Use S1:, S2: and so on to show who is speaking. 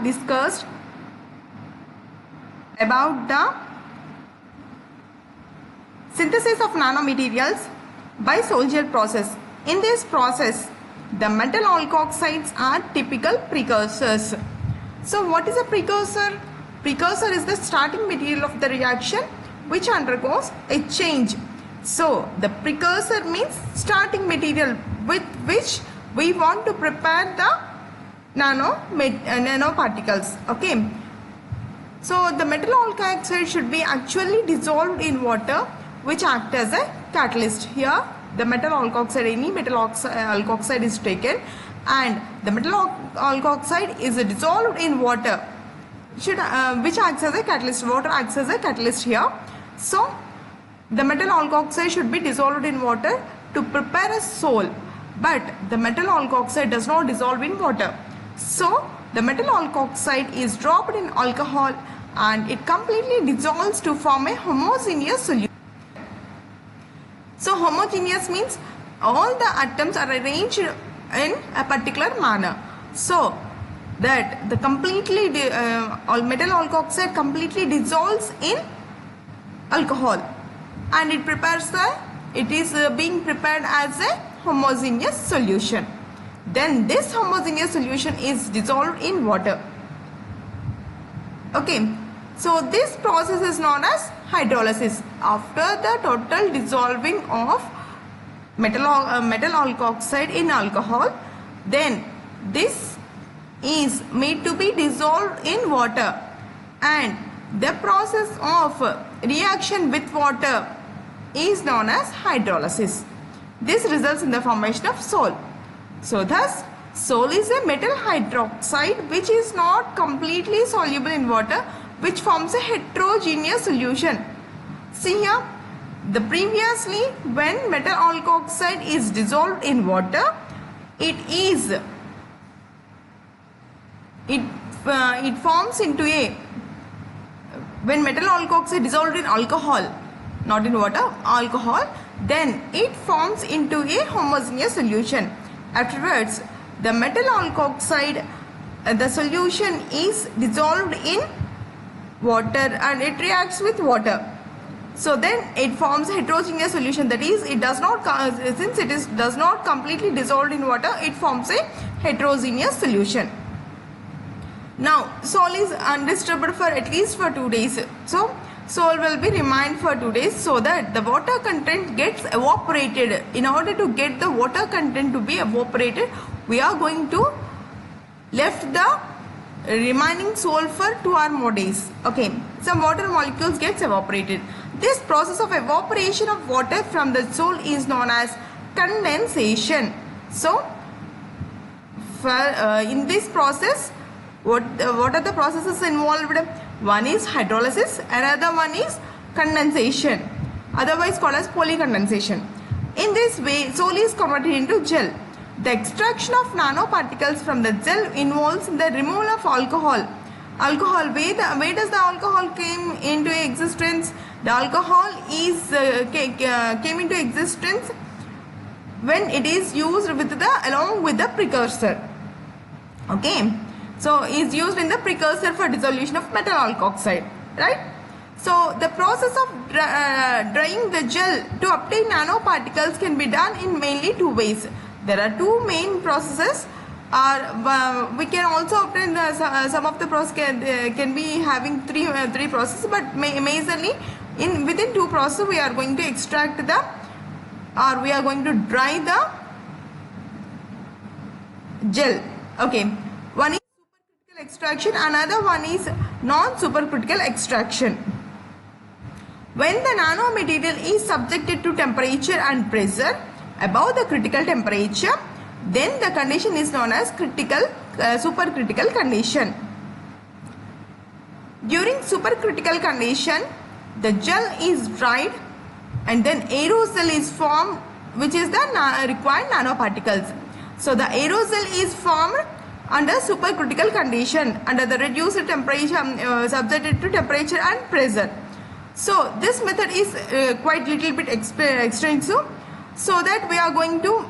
S1: discussed about the synthesis of nanomaterials by Soldier process. In this process, the metal alkoxides are typical precursors. So what is a precursor? Precursor is the starting material of the reaction which undergoes a change. So the precursor means starting material with which we want to prepare the nanoparticles. Okay. So the metal alkoxide should be actually dissolved in water which act as a catalyst. Here the metal alkoxide, any metal alkoxide is taken and the metal alkoxide is dissolved in water which acts as a catalyst. Water acts as a catalyst here. So the metal alkoxide should be dissolved in water to prepare a sol, but the metal alkoxide does not dissolve in water. So the metal alkoxide is dropped in alcohol and it completely dissolves to form a homogeneous solution. So homogeneous means all the atoms are arranged in a particular manner. So that the completely metal alkoxide completely dissolves in alcohol and it is being prepared as a homogeneous solution. Then this homogeneous solution is dissolved in water. Okay, so this process is known as hydrolysis. After the total dissolving of metal alkoxide in alcohol, then this is made to be dissolved in water and the process of reaction with water is known as hydrolysis. This results in the formation of sol. So thus sol is a metal hydroxide which is not completely soluble in water, which forms a heterogeneous solution. See here, the previously when metal alkoxide is dissolved in water, it forms into a, when metal alkoxide dissolved in alcohol, not in water, alcohol, then it forms into a homogeneous solution. Afterwards, the metal alkoxide, the solution is dissolved in water and it reacts with water. So then it forms a heterogeneous solution, that is, it does not, since it does not completely dissolved in water, it forms a heterogeneous solution. Now sol is undisturbed for at least for 2 days. So sol will be remained for 2 days so that the water content gets evaporated. In order to get the water content to be evaporated, we are going to left the remaining sol for 2 or more days. Okay, some water molecules gets evaporated. This process of evaporation of water from the sol is known as condensation. So in this process, what are the processes involved? One is hydrolysis, another one is condensation, otherwise called as polycondensation. In this way, sol is converted into gel. The extraction of nanoparticles from the gel involves the removal of alcohol. Where does the alcohol came into existence? The alcohol is came into existence when it is used along with the precursor. Okay, so is used in the precursor for dissolution of metal alkoxide, right? So the process of drying the gel to obtain nanoparticles can be done in mainly 2 ways. There are 2 main processes. We can also obtain some of the process can be having three processes, but majorly within 2 processes we are going to extract we are going to dry the gel. Okay, one is supercritical extraction, another one is non-supercritical extraction. When the nanomaterial is subjected to temperature and pressure above the critical temperature, then the condition is known as supercritical condition. During supercritical condition, the gel is dried and then aerosol is formed, which is the required nanoparticles. So the aerosol is formed under supercritical condition, under the reduced temperature, subjected to temperature and pressure. So this method is quite little bit extensive, so that we are going to